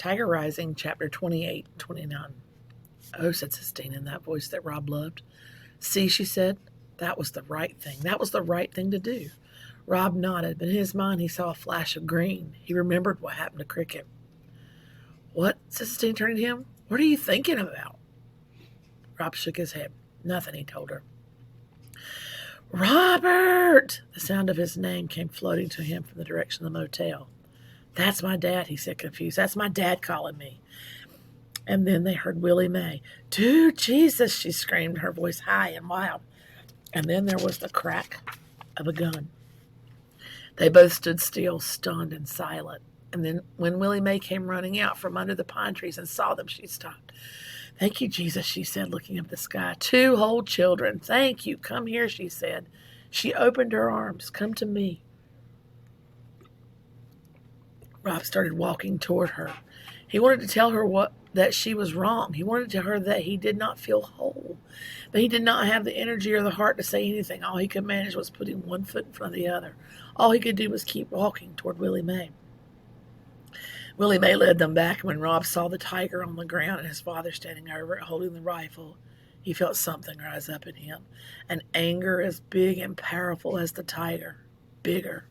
Tiger Rising, chapter 28, 29. Oh, said Sistine in that voice that Rob loved. See, she said, that was the right thing. That was the right thing to do. Rob nodded, but in his mind he saw a flash of green. He remembered what happened to Cricket. What? Said Sistine, turning to him. What are you thinking about? Rob shook his head. Nothing, he told her. Robert! The sound of his name came floating to him from the direction of the motel. That's my dad, he said, confused. That's my dad calling me. And then they heard Willie Mae. Dude, Jesus, she screamed, her voice high and wild. And then there was the crack of a gun. They both stood still, stunned and silent. And then when Willie Mae came running out from under the pine trees and saw them, she stopped. Thank you, Jesus, she said, looking up at the sky. 2 whole children. Thank you. Come here, she said. She opened her arms. Come to me. Rob started walking toward her. He wanted to tell her that she was wrong. He wanted to tell her that he did not feel whole, but he did not have the energy or the heart to say anything. All he could manage was putting one foot in front of the other. All he could do was keep walking toward Willie Mae. Willie Mae led them back, and when Rob saw the tiger on the ground and his father standing over it holding the rifle, he felt something rise up in him, an anger as big and powerful as the tiger, bigger.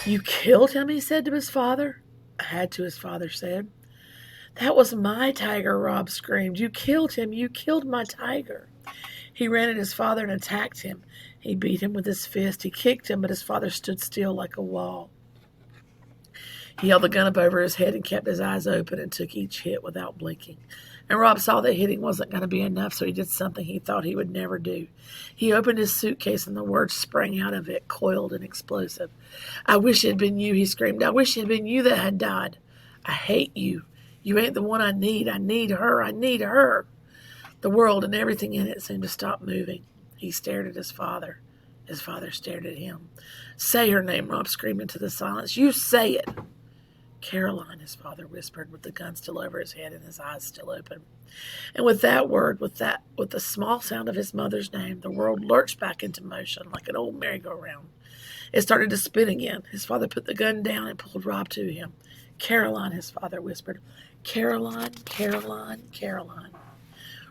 You killed him, he said to his father. I had to, his father said. That was my tiger, Rob screamed. You killed him. You killed my tiger. He ran at his father and attacked him. He beat him with his fist. He kicked him, but his father stood still like a wall. He held the gun up over his head and kept his eyes open and took each hit without blinking. And Rob saw that hitting wasn't going to be enough, so he did something he thought he would never do. He opened his suitcase, and the words sprang out of it, coiled and explosive. I wish it had been you, he screamed. I wish it had been you that had died. I hate you. You ain't the one I need. I need her. I need her. The world and everything in it seemed to stop moving. He stared at his father. His father stared at him. Say her name, Rob screamed into the silence. You say it. Caroline, his father whispered, with the gun still over his head and his eyes still open. And with that word, with the small sound of his mother's name, the world lurched back into motion like an old merry-go-round. It started to spin again. His father put the gun down and pulled Rob to him. Caroline, his father whispered. Caroline, Caroline, Caroline.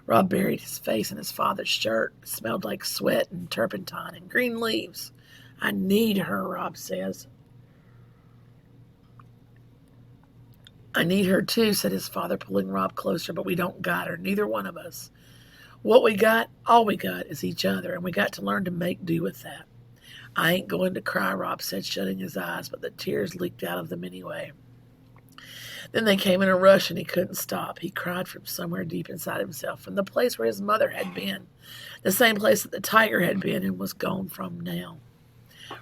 Rob buried his face in his father's shirt. It smelled like sweat and turpentine and green leaves. I need her, Rob says. I need her too, said his father, pulling Rob closer, but we don't got her, neither one of us. What we got, all we got, is each other, and we got to learn to make do with that. I ain't going to cry, Rob said, shutting his eyes, but the tears leaked out of them anyway. Then they came in a rush, and he couldn't stop. He cried from somewhere deep inside himself, from the place where his mother had been, the same place that the tiger had been and was gone from now.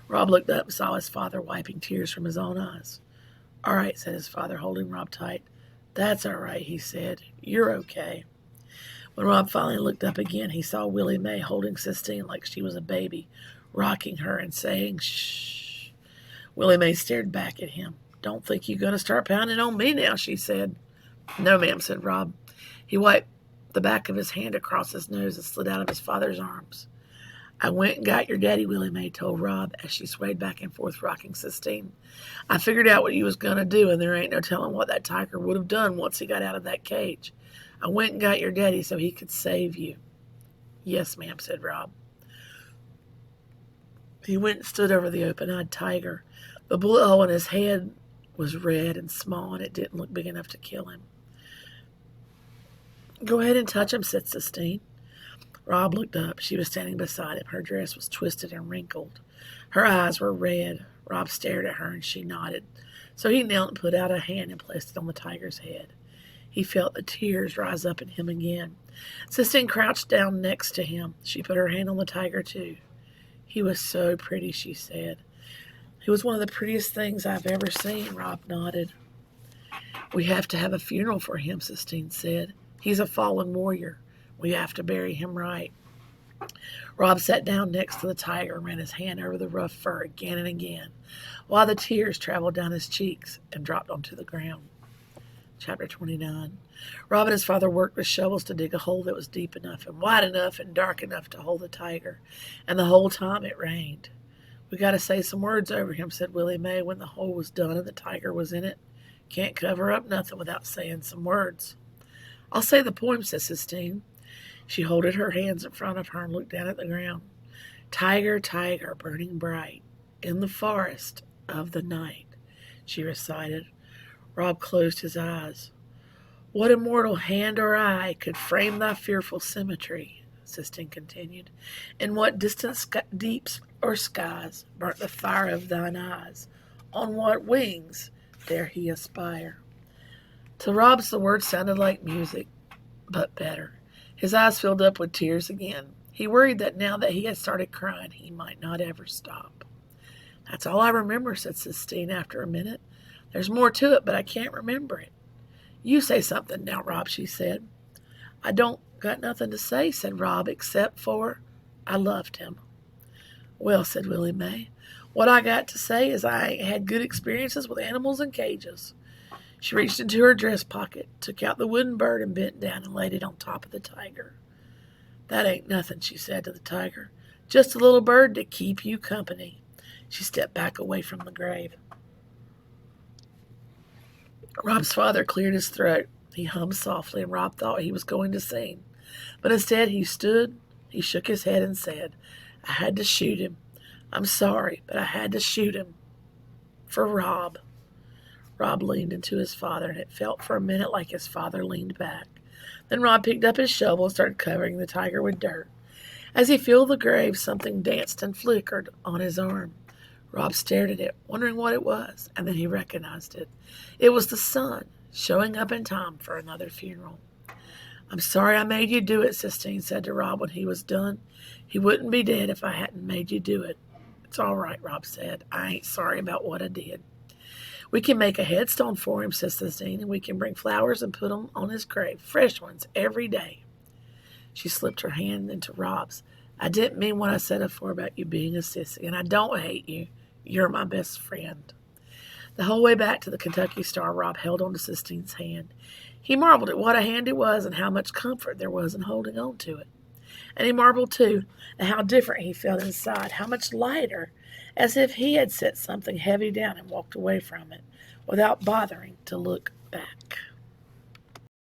Rob looked up and saw his father wiping tears from his own eyes. All right, said his father, holding Rob tight. That's all right, he said. You're okay. When Rob finally looked up again, he saw Willie Mae holding Sistine like she was a baby, rocking her and saying, shh. Willie Mae stared back at him. Don't think you're going to start pounding on me now, she said. No, ma'am, said Rob. He wiped the back of his hand across his nose and slid out of his father's arms. I went and got your daddy, Willie Mae told Rob as she swayed back and forth, rocking Sistine. I figured out what you was going to do, and there ain't no telling what that tiger would have done once he got out of that cage. I went and got your daddy so he could save you. Yes, ma'am, said Rob. He went and stood over the open-eyed tiger. The bullet hole in his head was red and small, and it didn't look big enough to kill him. Go ahead and touch him, said Sistine. Rob looked up. She was standing beside him. Her dress was twisted and wrinkled. Her eyes were red. Rob stared at her, and she nodded. So he knelt and put out a hand and placed it on the tiger's head. He felt the tears rise up in him again. Sistine crouched down next to him. She put her hand on the tiger, too. He was so pretty, she said. He was one of the prettiest things I've ever seen, Rob nodded. We have to have a funeral for him, Sistine said. He's a fallen warrior. We have to bury him right. Rob sat down next to the tiger and ran his hand over the rough fur again and again, while the tears traveled down his cheeks and dropped onto the ground. Chapter 29. Rob and his father worked with shovels to dig a hole that was deep enough and wide enough and dark enough to hold the tiger, and the whole time it rained. We got to say some words over him, said Willie Mae when the hole was done and the tiger was in it. Can't cover up nothing without saying some words. I'll say the poem, said Sistine. She folded her hands in front of her and looked down at the ground. Tiger, tiger, burning bright, in the forest of the night, she recited. Rob closed his eyes. What immortal hand or eye could frame thy fearful symmetry? Sistine continued. In what distant deeps or skies burnt the fire of thine eyes? On what wings dare he aspire? To Rob's the words sounded like music, but better. His eyes filled up with tears again. He worried that now that he had started crying, he might not ever stop. That's all I remember, said Sistine after a minute. There's more to it, but I can't remember it. You say something now, Rob, she said. I don't got nothing to say, said Rob, except for I loved him. Well, said Willie Mae, what I got to say is I had good experiences with animals in cages. She reached into her dress pocket, took out the wooden bird, and bent down and laid it on top of the tiger. That ain't nothing, she said to the tiger. Just a little bird to keep you company. She stepped back away from the grave. Rob's father cleared his throat. He hummed softly, and Rob thought he was going to sing. But instead he stood, he shook his head and said, I had to shoot him. I'm sorry, but I had to shoot him. For Rob. Rob leaned into his father, and it felt for a minute like his father leaned back. Then Rob picked up his shovel and started covering the tiger with dirt. As he filled the grave, something danced and flickered on his arm. Rob stared at it, wondering what it was, and then he recognized it. It was the sun, showing up in time for another funeral. I'm sorry I made you do it, Sistine said to Rob when he was done. He wouldn't be dead if I hadn't made you do it. It's all right, Rob said. I ain't sorry about what I did. We can make a headstone for him, said Sistine, and we can bring flowers and put them on his grave, fresh ones, every day. She slipped her hand into Rob's. I didn't mean what I said before about you being a sissy, and I don't hate you. You're my best friend. The whole way back to the Kentucky Star, Rob held on to Sistine's hand. He marveled at what a hand it was and how much comfort there was in holding on to it. And he marveled, too, at how different he felt inside, how much lighter, as if he had set something heavy down and walked away from it, without bothering to look